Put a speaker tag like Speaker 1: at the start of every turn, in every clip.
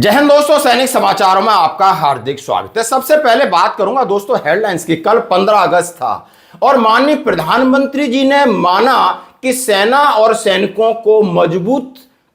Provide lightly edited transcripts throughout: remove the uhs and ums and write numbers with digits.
Speaker 1: जय हिंद दोस्तों, सैनिक समाचारों में आपका हार्दिक स्वागत है। सबसे पहले बात करूंगा दोस्तों हेडलाइंस की। कल 15 अगस्त था और माननीय प्रधानमंत्री जी ने माना कि सेना और सैनिकों को मजबूत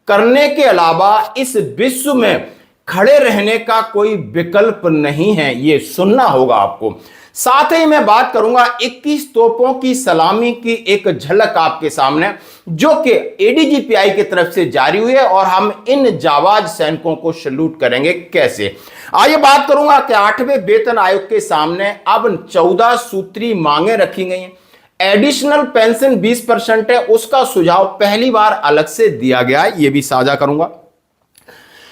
Speaker 1: करने के अलावा इस विश्व में खड़े रहने का कोई विकल्प नहीं है। ये सुनना होगा आपको। साथ ही मैं बात करूंगा 21 तोपों की सलामी की एक झलक आपके सामने, जो कि एडीजीपीआई की तरफ से जारी हुई है और हम इन जाबाज सैनिकों को सैल्यूट करेंगे। कैसे, आइए बात करूंगा कि 8वें वेतन आयोग के सामने अब 14 सूत्री मांगे रखी गई हैं। एडिशनल पेंशन 20% है, उसका सुझाव पहली बार अलग से दिया गया है, यह भी साझा करूंगा।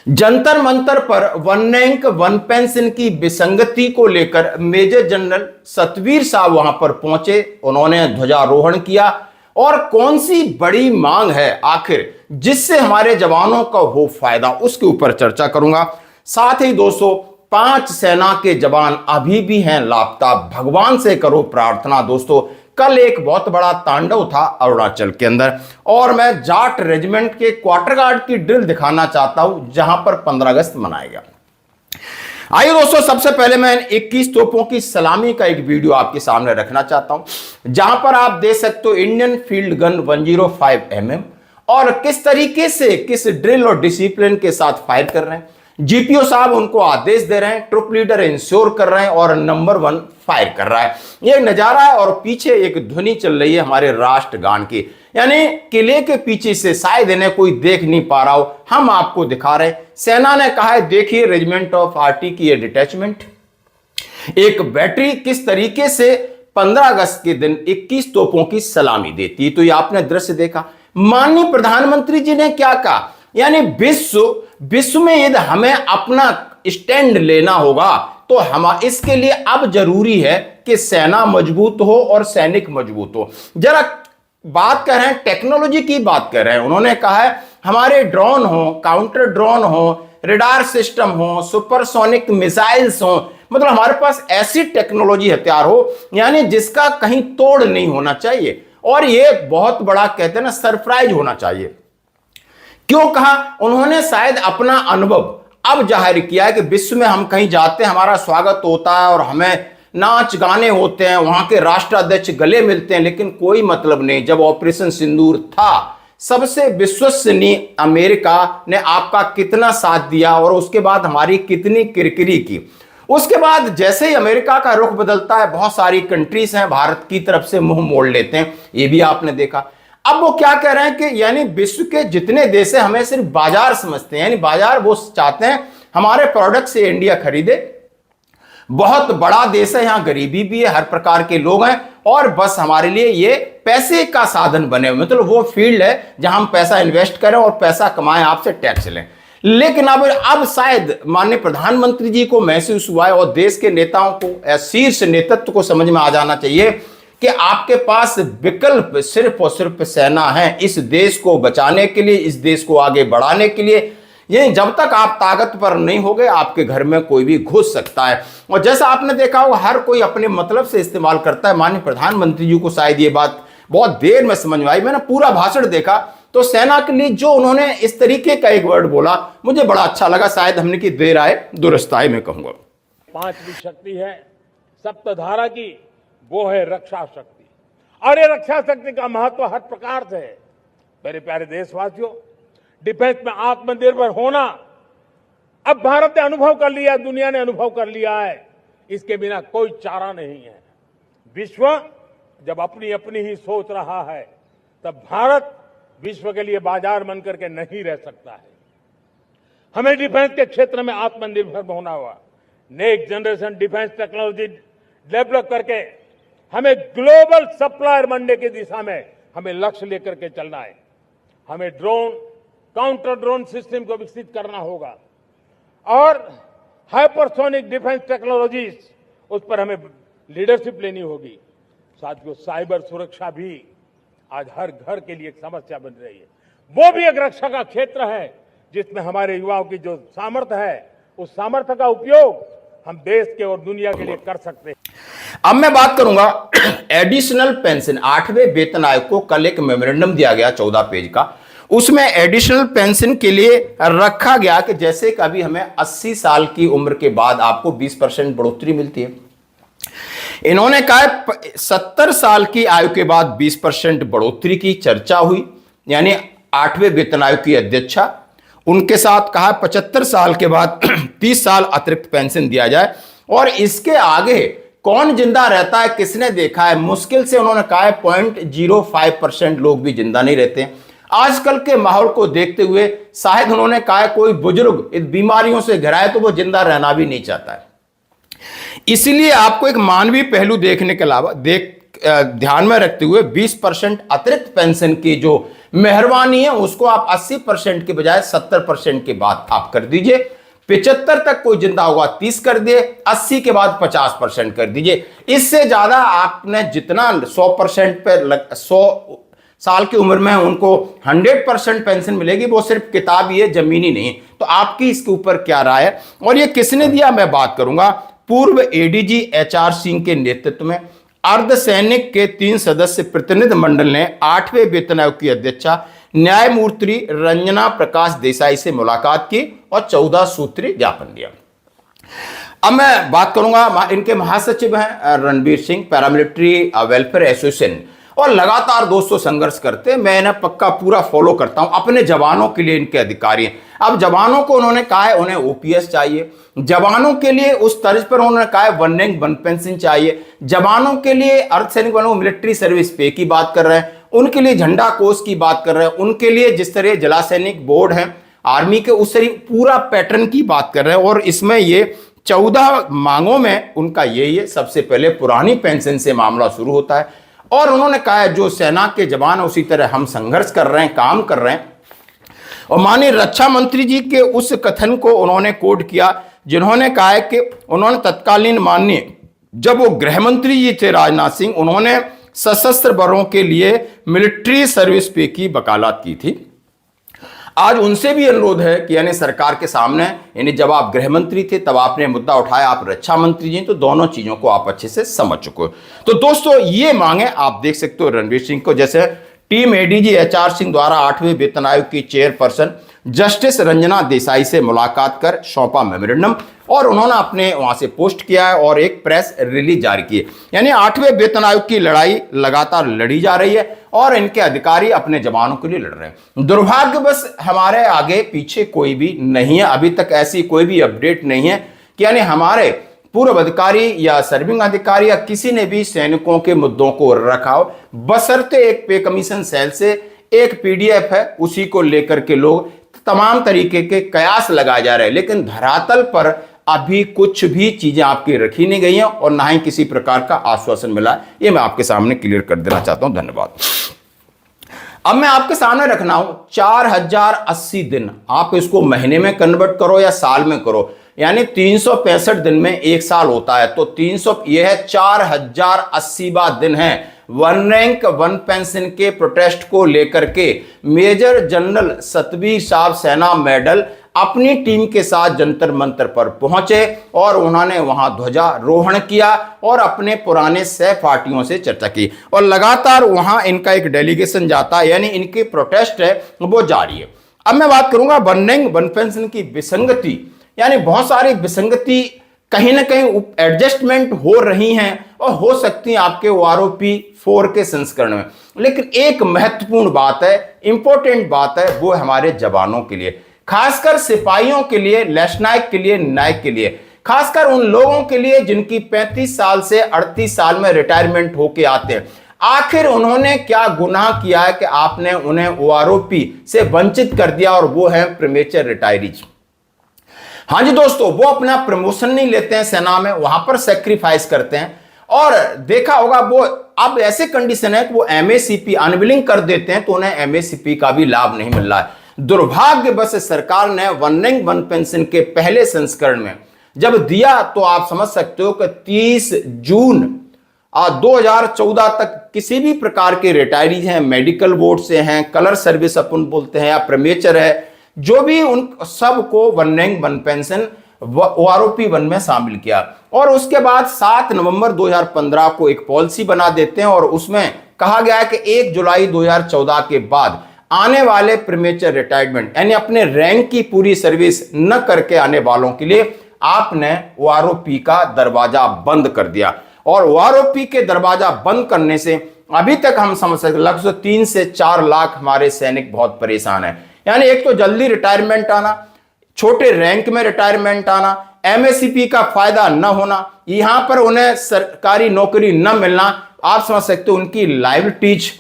Speaker 1: जंतर मंतर पर वन रैंक वन पेंशन की विसंगति को लेकर मेजर जनरल सतवीर साहब वहां पर पहुंचे, उन्होंने ध्वजारोहण किया और कौन सी बड़ी मांग है आखिर जिससे हमारे जवानों का हो फायदा, उसके ऊपर चर्चा करूंगा। साथ ही दोस्तों 5 सेना के जवान अभी भी हैं लापता, भगवान से करो प्रार्थना। दोस्तों कल एक बहुत बड़ा तांडव था अरुणाचल के अंदर और मैं जाट रेजिमेंट के क्वार्टर गार्ड की ड्रिल दिखाना चाहता हूं जहां पर 15 अगस्त मनाएगा। आइए दोस्तों, सबसे पहले मैं 21 तोपों की सलामी का एक वीडियो आपके सामने रखना चाहता हूं जहां पर आप देख सकते हो इंडियन फील्ड गन 105 mm और किस तरीके से किस ड्रिल और डिसिप्लिन के साथ फायर कर रहे हैं। जीपीओ साहब उनको आदेश दे रहे हैं, ट्रुप लीडर इंश्योर कर रहे हैं और नंबर 1 फायर कर रहा है। यह नजारा है और पीछे एक ध्वनि चल रही है हमारे राष्ट्रगान की, यानी किले के पीछे से शायद इन्हें कोई देख नहीं पा रहा हो, हम आपको दिखा रहे हैं। सेना ने कहा है देखिए रेजिमेंट ऑफ आरटी की यह डिटैचमेंट, एक बैटरी किस तरीके से 15 अगस्त के दिन 21 तोपों की सलामी देती है। तो ये आपने दृश्य देखा। माननीय प्रधानमंत्री जी ने क्या कहा, यानी विश्व में यदि हमें अपना स्टैंड लेना होगा तो हम इसके लिए अब जरूरी है कि सेना मजबूत हो और सैनिक मजबूत हो। जरा बात कर रहे हैं टेक्नोलॉजी की, बात कर रहे हैं। उन्होंने कहा है हमारे ड्रोन हो, काउंटर ड्रोन हो, रेडार सिस्टम हो, सुपरसोनिक मिसाइल्स हो, मतलब हमारे पास ऐसी टेक्नोलॉजी हथियार हो यानी जिसका कहीं तोड़ नहीं होना चाहिए और यह बहुत बड़ा कहते हैं ना सरप्राइज होना चाहिए। क्यों कहा, उन्होंने शायद अपना अनुभव अब जाहिर किया है कि विश्व में हम कहीं जाते हैं हमारा स्वागत होता है और हमें नाच गाने होते हैं, वहां के राष्ट्राध्यक्ष गले मिलते हैं, लेकिन कोई मतलब नहीं। जब ऑपरेशन सिंदूर था, सबसे विश्वसनीय अमेरिका ने आपका कितना साथ दिया और उसके बाद हमारी कितनी किरकिरी की। उसके बाद जैसे ही अमेरिका का रुख बदलता है, बहुत सारी कंट्रीज हैं भारत की तरफ से मुंह मोड़ लेते हैं, ये भी आपने देखा। अब वो क्या कह रहे हैं कि यानी विश्व के जितने देश हैं हमें सिर्फ बाजार समझते हैं, यानी बाजार वो चाहते हैं हमारे प्रोडक्ट से इंडिया खरीदे। बहुत बड़ा देश है, यहां गरीबी भी है, हर प्रकार के लोग हैं और बस हमारे लिए ये पैसे का साधन बने हुए, मतलब वो फील्ड है जहां हम पैसा इन्वेस्ट करें और पैसा कमाएं, आपसे टैक्स लें। लेकिन अब शायद माननीय प्रधानमंत्री जी को महसूस हुआ है और देश के नेताओं को, शीर्ष नेतृत्व को समझ में आ जाना चाहिए कि आपके पास विकल्प सिर्फ और सिर्फ सेना है इस देश को बचाने के लिए, इस देश को आगे बढ़ाने के लिए। ये जब तक आप ताकतवर नहीं होगे आपके घर में कोई भी घुस सकता है और जैसा आपने देखा होगा हर कोई अपने मतलब से इस्तेमाल करता है। माननीय प्रधानमंत्री जी को शायद ये बात बहुत देर में समझ में आई। मैंने पूरा भाषण देखा तो सेना के लिए जो उन्होंने इस तरीके का एक वर्ड बोला मुझे बड़ा अच्छा लगा। शायद हमने की देर आए दुरुस्त आए, मैं कहूंगा।
Speaker 2: 5वीं शक्ति है सप्तधारा की, वो है रक्षा शक्ति और ये रक्षा शक्ति का महत्व हर प्रकार से है। मेरे प्यारे देशवासियों, डिफेंस में आत्मनिर्भर होना अब भारत ने अनुभव कर लिया, दुनिया ने अनुभव कर लिया है, इसके बिना कोई चारा नहीं है। विश्व जब अपनी अपनी ही सोच रहा है तब भारत विश्व के लिए बाजार बन करके नहीं रह सकता है। हमें डिफेंस के क्षेत्र में आत्मनिर्भर होना होगा। Next generation defence technology develop करके हमें ग्लोबल सप्लायर बनने की दिशा में हमें लक्ष्य लेकर के चलना है। हमें ड्रोन, काउंटर ड्रोन सिस्टम को विकसित करना होगा और हाइपरसोनिक डिफेंस टेक्नोलॉजीज, उस पर हमें लीडरशिप लेनी होगी। साथियों, साइबर सुरक्षा भी आज हर घर के लिए एक समस्या बन रही है। वो भी एक रक्षा का क्षेत्र है जिसमें हमारे युवाओं की जो सामर्थ्य है, उस सामर्थ्य का उपयोग हम देश के और दुनिया के लिए कर सकते हैं।
Speaker 1: अब मैं बात करूंगा एडिशनल पेंशन 8वें वेतन आयोग को कल एक मेमोरेंडम दिया गया 14 पेज का उसमें एडिशनल पेंशन के लिए रखा गया कि जैसे कभी हमें 80 साल की उम्र के बाद आपको 20% बढ़ोतरी मिलती है, इन्होंने कहा 70 साल की आयु के बाद 20% बढ़ोतरी की चर्चा हुई, यानी 8वें वेतन आयोग की अध्यक्षा, उनके साथ कहा 75 साल के बाद 30 साल अतिरिक्त पेंशन दिया जाए। और इसके आगे कौन जिंदा रहता है, किसने देखा है? मुश्किल से उन्होंने कहा है 0.05% लोग भी जिंदा नहीं रहते। आजकल के माहौल को देखते हुए शायद उन्होंने कहा है कोई बुजुर्ग इस बीमारियों से घिरा है तो वो जिंदा रहना भी नहीं चाहता है। इसलिए आपको एक मानवीय पहलू देखने के अलावा ध्यान में रखते हुए 20% अतिरिक्त पेंशन की जो मेहरबानी है उसको आप 80% के बजाय 70% के बाद आप कर दीजिए। 75 तक कोई जिंदा होगा 30 कर दिए, 80 के बाद 50% कर दीजिए। इससे ज्यादा आपने जितना 100% पे 100 साल की उम्र में उनको 100% पेंशन मिलेगी, वो सिर्फ किताबी है, जमीनी नहीं। तो आपकी इसके ऊपर क्या राय है और ये किसने दिया, मैं बात करूंगा पूर्व एडीजी एचआर सिंह के नेतृत्व में अर्धसैनिक के 3 सदस्य प्रतिनिधि मंडल ने 8वें वेतन आयोग की अध्यक्षा न्यायमूर्ति रंजना प्रकाश देसाई से मुलाकात की और 14 सूत्री ज्ञापन दिया। अब मैं बात करूंगा, इनके महासचिव हैं Ranbir Singh, paramilitary welfare association, और लगातार दोस्तों संघर्ष करते हैं। मैं इन्हें पक्का पूरा फॉलो करता हूं, अपने जवानों के लिए इनके अधिकारी हैं। अब जवानों को उन्होंने कहा है उन्हें ओपीएस चाहिए, जवानों के लिए उस तर्ज पर उन्होंने कहा है 1 रैंक 1 पेंशन चाहिए, जवानों के लिए अर्धसैनिक वालों मिलिट्री सर्विस पे की बात कर रहे हैं, उनके लिए झंडा कोष की बात कर रहे हैं, उनके लिए जिस तरह जला सैनिक बोर्ड है आर्मी के उस तरह पूरा पैटर्न की बात कर रहे हैं। और इसमें ये 14 मांगों में उनका यही है, सबसे पहले पुरानी पेंशन से मामला शुरू होता है। और उन्होंने कहा है जो सेना के जवान उसी तरह हम संघर्ष कर रहे हैं, काम कर रहे हैं। और माननीय रक्षा मंत्री जी के उस कथन को उन्होंने कोट किया जिन्होंने कहा है कि उन्होंने तत्कालीन माननीय जब वो गृह मंत्री जी थे राजनाथ सिंह, उन्होंने सशस्त्र बलों के लिए मिलिट्री सर्विस पे की वकालत की थी। आज उनसे भी अनुरोध है कि यानी सरकार के सामने, यानी जब आप गृह मंत्री थे तब आपने मुद्दा उठाया, आप रक्षा मंत्री जी, तो दोनों चीजों को आप अच्छे से समझ चुके हो। तो दोस्तों ये मांगे आप देख सकते हो रणवीर सिंह को, जैसे टीम एडीजी एचआर सिंह द्वारा 8वें वेतन आयोग की चेयरपर्सन जस्टिस रंजना देसाई से मुलाकात कर सौंपा मेमोरेंडम, और उन्होंने अपने वहां से पोस्ट किया है और एक प्रेस रिलीज जारी की है। यानी 8वें वेतन आयोग की लड़ाई लगातार लड़ी जा रही है और इनके अधिकारी अपने जवानों के लिए लड़ रहे हैं। दुर्भाग्यवश हमारे आगे पीछे कोई भी नहीं है, अभी तक ऐसी कोई भी अपडेट नहीं है कि यानी हमारे पूर्व अधिकारी या सर्विंग अधिकारी या किसी ने भी सैनिकों के मुद्दों को रखा हो, बशर्ते एक पे कमीशन सेल से एक पीडीएफ है उसी को लेकर के लोग तमाम तरीके के कयास लगाए जा रहे हैं, लेकिन धरातल पर अभी कुछ भी चीजें आपकी रखी नहीं गई हैं और ना ही किसी प्रकार का आश्वासन मिला है। ये मैं आपके सामने क्लियर कर देना चाहता हूं। धन्यवाद। अब मैं आपके सामने रखना हूं 4080 दिन, आप इसको महीने में कन्वर्ट करो या साल में करो, यानी 365 दिन में एक साल होता है, तो 300 यह है 4080वां दिन है 1 रैंक 1 पेंशन के प्रोटेस्ट को लेकर के मेजर जनरल सतबीर साहब सेना मेडल अपनी टीम के साथ जंतर मंतर पर पहुंचे और उन्होंने वहां ध्वजारोहण किया और अपने पुराने सहपाठियों से चर्चा की, और लगातार वहां इनका एक डेलीगेशन जाता है, यानी इनकी प्रोटेस्ट है वो जारी है। अब मैं बात करूंगा 1 रैंक 1 पेंशन की विसंगति, यानी बहुत सारी विसंगति कहीं ना कहीं एडजस्टमेंट हो रही हैं और हो सकती हैं आपके OROP 4 के संस्करण में, लेकिन एक महत्वपूर्ण बात है, इंपॉर्टेंट बात है, वो हमारे जवानों के लिए, खासकर सिपाहियों के लिए, लेफ्टिनेंट के लिए, नायक के लिए, खासकर उन लोगों के लिए जिनकी 35 साल से 38 साल में रिटायरमेंट होके आते हैं। आखिर उन्होंने क्या गुनाह किया है कि आपने उन्हें OROP से वंचित कर दिया, और वो है प्रीमेचर रिटायरीज। हाँ जी दोस्तों, वो अपना प्रमोशन नहीं लेते हैं सेना में, वहां पर सेक्रीफाइस करते हैं, और देखा होगा वो अब ऐसे कंडीशन है कि वो MACP अनविलिंग कर देते हैं, तो उन्हें MACP का भी लाभ नहीं मिल रहा है। दुर्भाग्यवश सरकार ने 1 रैंक 1 पेंशन के पहले संस्करण में जब दिया तो आप समझ सकते हो कि 30 जून 2014 तक किसी भी प्रकार के रिटायरीज हैं, मेडिकल बोर्ड से हैं, कलर सर्विस अपन बोलते हैं या प्रीमेचर है, जो भी उन सबको 1 रैंक 1 पेंशन OROP 1 में शामिल किया। और उसके बाद 7 नवंबर 2015 को एक पॉलिसी बना देते हैं और उसमें कहा गया है कि 1 जुलाई 2014 के बाद आने वाले प्रीमेचर रिटायरमेंट यानी अपने रैंक की पूरी सर्विस न करके आने वालों के लिए आपने ओआरओपी का दरवाजा बंद कर दिया। और ओआरओपी के दरवाजा बंद करने से अभी तक हम समझ सकते लगभग 3 से 4 लाख हमारे सैनिक बहुत परेशान हैं। यानी एक तो जल्दी रिटायरमेंट आना, छोटे रैंक में रिटायरमेंट आना, एमएससीपी का फायदा न होना, यहां पर उन्हें सरकारी नौकरी न मिलना, आप समझ सकते हो उनकी लायबिलिटीज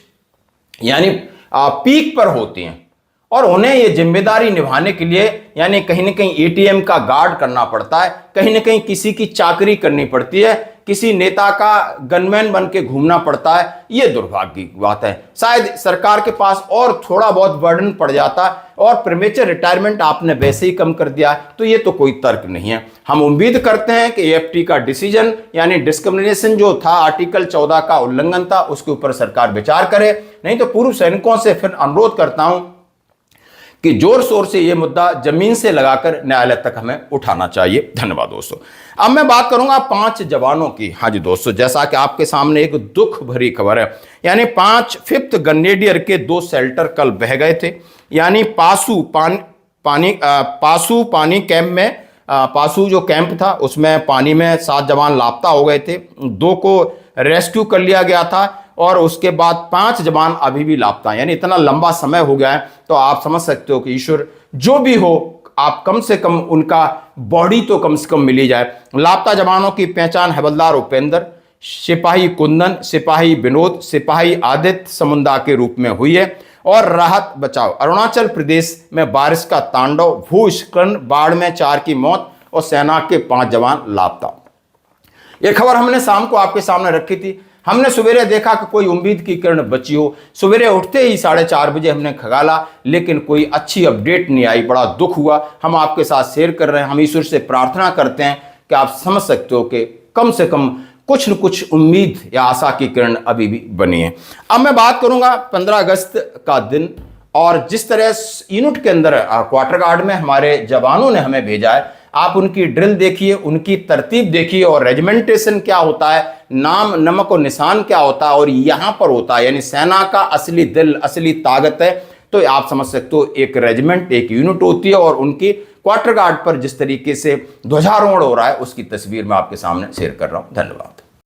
Speaker 1: यानी पीक पर होती हैं। और उन्हें ये जिम्मेदारी निभाने के लिए यानी कहीं ना कहीं एटीएम का गार्ड करना पड़ता है, कहीं ना कहीं किसी की चाकरी करनी पड़ती है, किसी नेता का गनमैन बन के घूमना पड़ता है। ये दुर्भाग्य की बात है। शायद सरकार के पास और थोड़ा बहुत बर्डन पड़ जाता और प्रीमेचर रिटायरमेंट आपने वैसे ही कम कर दिया, तो ये तो कोई तर्क नहीं है। हम उम्मीद करते हैं कि एएफटी का डिसीजन यानी डिस्क्रिमिनेशन जो था, आर्टिकल 14 का उल्लंघन था, उसके ऊपर सरकार विचार करे। नहीं तो पूर्व सैनिकों से फिर अनुरोध करता हूं कि जोर शोर से यह मुद्दा जमीन से लगाकर न्यायालय तक हमें उठाना चाहिए। धन्यवाद दोस्तों। अब मैं बात करूंगा 5 जवानों की। हाँ जी दोस्तों, जैसा कि आपके सामने एक दुख भरी खबर है, यानी 5th ग्रेनेडियर के 2 शेल्टर कल बह गए थे। यानी पासू पानी कैंप में पासू जो कैंप था उसमें पानी में 7 जवान लापता हो गए थे। 2 को रेस्क्यू कर लिया गया था और उसके बाद 5 जवान अभी भी लापता हैं। यानी इतना लंबा समय हो गया है, तो आप समझ सकते हो कि ईश्वर जो भी हो, आप कम से कम उनका बॉडी तो कम से कम मिली जाए। लापता जवानों की पहचान हवलदार उपेंद्र, सिपाही कुंदन, सिपाही विनोद, सिपाही आदित्य समुंदा के रूप में हुई है। और राहत बचाव अरुणाचल प्रदेश में बारिश का तांडव, भूस्खलन, बाढ़ में 4 की मौत और सेना के 5 जवान लापता। यह खबर हमने शाम को आपके सामने रखी थी। हमने सवेरे देखा कि कोई उम्मीद की किरण बची हो। सवेरे उठते ही 4:30 बजे हमने खगाला, लेकिन कोई अच्छी अपडेट नहीं आई। बड़ा दुख हुआ। हम आपके साथ शेयर कर रहे हैं। हम ईश्वर से प्रार्थना करते हैं कि आप समझ सकते हो कि कम से कम कुछ न कुछ उम्मीद या आशा की किरण अभी भी बनी है। अब मैं बात करूंगा 15 अगस्त का दिन और जिस तरह यूनिट के अंदर क्वार्टर गार्ड में हमारे जवानों ने हमें भेजा है। आप उनकी ड्रिल देखिए, उनकी तरतीब देखिए और रेजिमेंटेशन क्या होता है, नाम नमक और निशान क्या होता है और यहां पर होता है, यानी सेना का असली दिल, असली ताकत है। तो आप समझ सकते हो एक रेजिमेंट, एक यूनिट होती है और उनकी क्वार्टर गार्ड पर जिस तरीके से ध्वजारोहण हो रहा है उसकी तस्वीर मैं आपके सामने शेयर कर रहा हूं। धन्यवाद।